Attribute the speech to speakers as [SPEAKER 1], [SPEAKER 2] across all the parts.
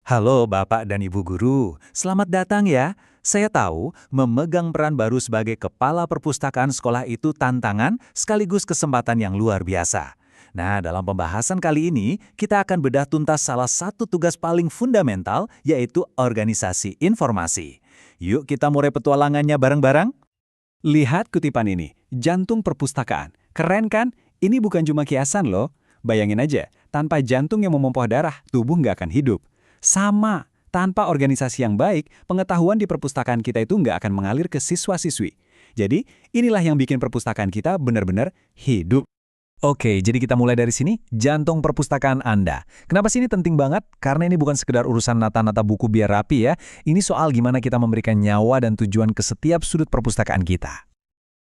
[SPEAKER 1] Halo Bapak dan Ibu Guru, selamat datang ya. Saya tahu memegang peran baru sebagai kepala perpustakaan sekolah itu tantangan sekaligus kesempatan yang luar biasa. Nah, dalam pembahasan kali ini, kita akan bedah tuntas salah satu tugas paling fundamental, yaitu organisasi informasi. Yuk kita mulai petualangannya bareng-bareng.
[SPEAKER 2] Lihat kutipan ini, jantung perpustakaan. Keren kan? Ini bukan cuma kiasan loh. Bayangin aja, tanpa jantung yang memompa darah, tubuh nggak akan hidup. Sama, tanpa organisasi yang baik, pengetahuan di perpustakaan kita itu nggak akan mengalir ke siswa-siswi. Jadi, inilah yang bikin perpustakaan kita benar-benar hidup.
[SPEAKER 1] Oke, jadi kita mulai dari sini, jantung perpustakaan Anda. Kenapa sih ini penting banget? Karena ini bukan sekedar urusan nata-nata buku biar rapi ya. Ini soal gimana kita memberikan nyawa dan tujuan ke setiap sudut perpustakaan kita.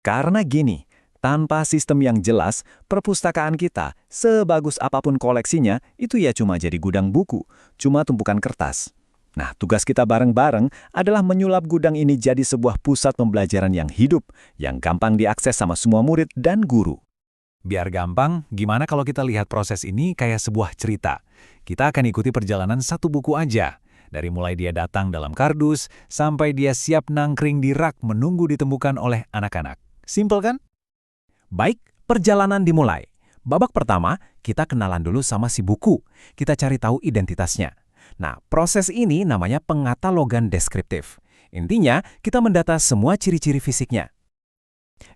[SPEAKER 1] Karena gini, tanpa sistem yang jelas, perpustakaan kita, sebagus apapun koleksinya, itu ya cuma jadi gudang buku, cuma tumpukan kertas. Nah, tugas kita bareng-bareng adalah menyulap gudang ini jadi sebuah pusat pembelajaran yang hidup, yang gampang diakses sama semua murid dan guru. Biar gampang, gimana kalau kita lihat proses ini kayak sebuah cerita? Kita akan ikuti perjalanan satu buku aja. Dari mulai dia datang dalam kardus, sampai dia siap nangkring di rak menunggu ditemukan oleh anak-anak. Simpel kan? Baik, perjalanan dimulai. Babak pertama, kita kenalan dulu sama si buku. Kita cari tahu identitasnya. Nah, proses ini namanya pengatalogan deskriptif. Intinya, kita mendata semua ciri-ciri fisiknya.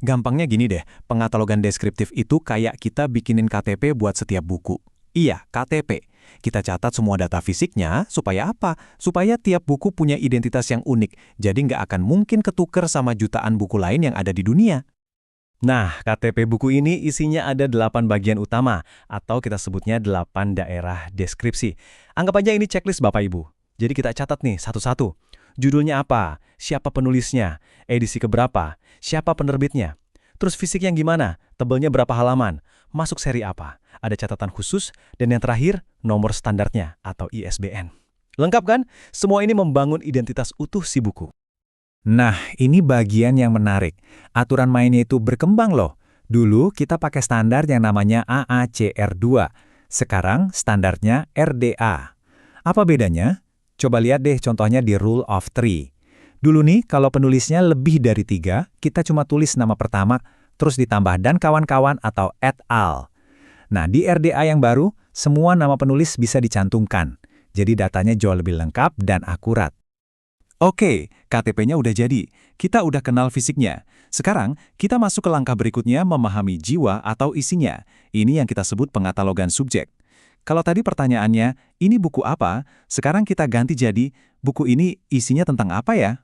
[SPEAKER 1] Gampangnya gini deh, pengatalogan deskriptif itu kayak kita bikinin KTP buat setiap buku. Iya, KTP. Kita catat semua data fisiknya, supaya apa? Supaya tiap buku punya identitas yang unik, jadi nggak akan mungkin ketuker sama jutaan buku lain yang ada di dunia. Nah, KTP buku ini isinya ada 8 bagian utama, atau kita sebutnya 8 daerah deskripsi. Anggap aja ini checklist Bapak Ibu. Jadi kita catat nih satu-satu. Judulnya apa? Siapa penulisnya? Edisi keberapa? Siapa penerbitnya? Terus fisik yang gimana? Tebelnya berapa halaman? Masuk seri apa? Ada catatan khusus? Dan yang terakhir, nomor standarnya atau ISBN. Lengkap kan? Semua ini membangun identitas utuh si buku. Nah, ini bagian yang menarik. Aturan mainnya itu berkembang loh. Dulu kita pakai standar yang namanya AACR2. Sekarang standarnya RDA. Apa bedanya? Coba lihat deh contohnya di Rule of Three. Dulu nih, kalau penulisnya lebih dari 3, kita cuma tulis nama pertama, terus ditambah dan kawan-kawan atau et al. Nah, di RDA yang baru, semua nama penulis bisa dicantumkan. Jadi datanya jauh lebih lengkap dan akurat. Oke, KTP-nya udah jadi. Kita udah kenal fisiknya. Sekarang, kita masuk ke langkah berikutnya memahami jiwa atau isinya. Ini yang kita sebut pengatalogan subjek. Kalau tadi pertanyaannya, ini buku apa? Sekarang kita ganti jadi, buku ini isinya tentang apa ya?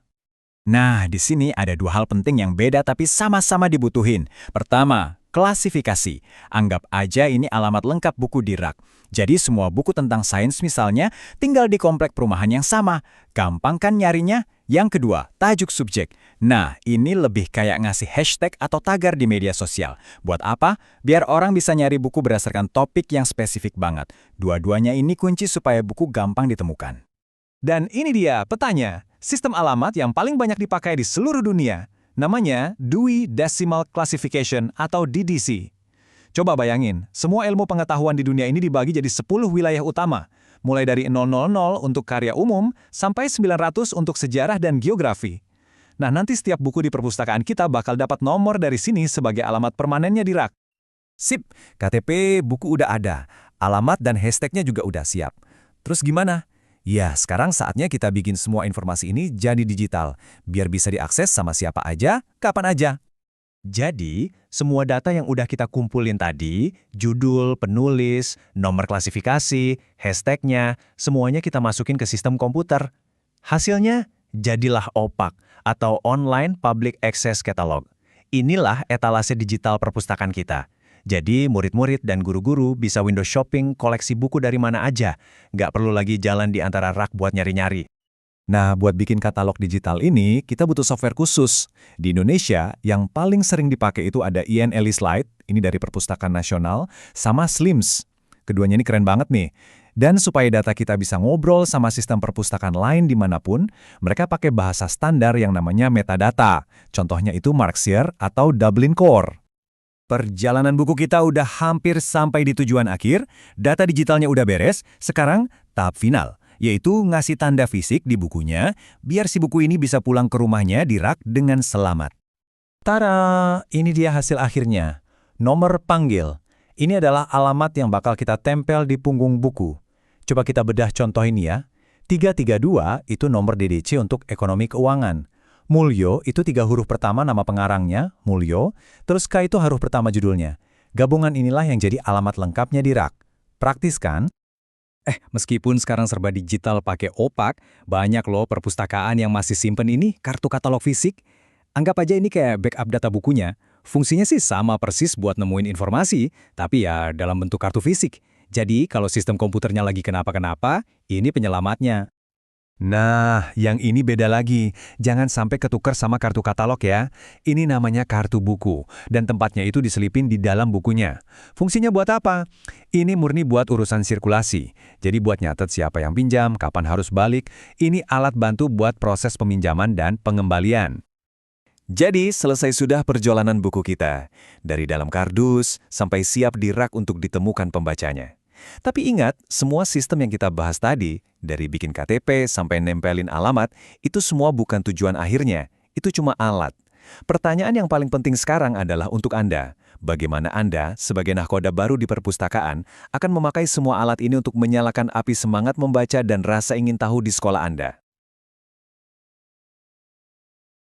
[SPEAKER 1] Nah, di sini ada dua hal penting yang beda tapi sama-sama dibutuhin. Pertama, klasifikasi. Anggap aja ini alamat lengkap buku di rak. Jadi semua buku tentang sains misalnya tinggal di komplek perumahan yang sama. Gampang kan nyarinya? Yang kedua, tajuk subjek. Nah, ini lebih kayak ngasih hashtag atau tagar di media sosial. Buat apa? Biar orang bisa nyari buku berdasarkan topik yang spesifik banget. Dua-duanya ini kunci supaya buku gampang ditemukan. Dan ini dia petanya. Sistem alamat yang paling banyak dipakai di seluruh dunia. Namanya Dewey Decimal Classification atau DDC. Coba bayangin, semua ilmu pengetahuan di dunia ini dibagi jadi 10 wilayah utama. Mulai dari 000 untuk karya umum, sampai 900 untuk sejarah dan geografi. Nah, nanti setiap buku di perpustakaan kita bakal dapat nomor dari sini sebagai alamat permanennya di rak. Sip, KTP buku udah ada, alamat dan hashtagnya juga udah siap. Terus gimana? Ya, sekarang saatnya kita bikin semua informasi ini jadi digital, biar bisa diakses sama siapa aja, kapan aja. Jadi, semua data yang udah kita kumpulin tadi, judul, penulis, nomor klasifikasi, hashtagnya, semuanya kita masukin ke sistem komputer. Hasilnya, jadilah OPAC atau Online Public Access Catalog. Inilah etalase digital perpustakaan kita. Jadi, murid-murid dan guru-guru bisa window shopping koleksi buku dari mana aja. Nggak perlu lagi jalan di antara rak buat nyari-nyari. Nah, buat bikin katalog digital ini, kita butuh software khusus. Di Indonesia, yang paling sering dipakai itu ada Ian Ellis Lite, ini dari Perpustakaan Nasional, sama Slims. Keduanya ini keren banget nih. Dan supaya data kita bisa ngobrol sama sistem perpustakaan lain dimanapun, mereka pakai bahasa standar yang namanya metadata. Contohnya itu Marxier atau Dublin Core. Perjalanan buku kita udah hampir sampai di tujuan akhir, data digitalnya udah beres, sekarang tahap final,
[SPEAKER 3] yaitu ngasih tanda fisik di bukunya, biar si buku ini bisa pulang ke rumahnya di rak dengan selamat.
[SPEAKER 1] Tara, ini dia hasil akhirnya. Nomor panggil. Ini adalah alamat yang bakal kita tempel di punggung buku. Coba kita bedah contoh ini ya. 332 itu nomor DDC untuk ekonomi keuangan. Mulyo itu 3 huruf pertama nama pengarangnya, Mulyo, terus K itu huruf pertama judulnya. Gabungan inilah yang jadi alamat lengkapnya di rak. Praktis kan?
[SPEAKER 2] Meskipun sekarang serba digital pakai opak, banyak loh perpustakaan yang masih simpen ini kartu katalog fisik. Anggap aja ini kayak backup data bukunya. Fungsinya sih sama persis buat nemuin informasi, tapi ya dalam bentuk kartu fisik. Jadi kalau sistem komputernya lagi kenapa-kenapa, ini penyelamatnya.
[SPEAKER 1] Nah, yang ini beda lagi. Jangan sampai ketukar sama kartu katalog ya. Ini namanya kartu buku, dan tempatnya itu diselipin di dalam bukunya. Fungsinya buat apa? Ini murni buat urusan sirkulasi. Jadi buat nyatet siapa yang pinjam, kapan harus balik. Ini alat bantu buat proses peminjaman dan pengembalian.
[SPEAKER 3] Jadi, selesai sudah perjalanan buku kita. Dari dalam kardus sampai siap di rak untuk ditemukan pembacanya. Tapi ingat, semua sistem yang kita bahas tadi, dari bikin KTP sampai nempelin alamat, itu semua bukan tujuan akhirnya. Itu cuma alat. Pertanyaan yang paling penting sekarang adalah untuk Anda. Bagaimana Anda, sebagai nahkoda baru di perpustakaan, akan memakai semua alat ini untuk menyalakan api semangat membaca dan rasa ingin tahu di sekolah Anda?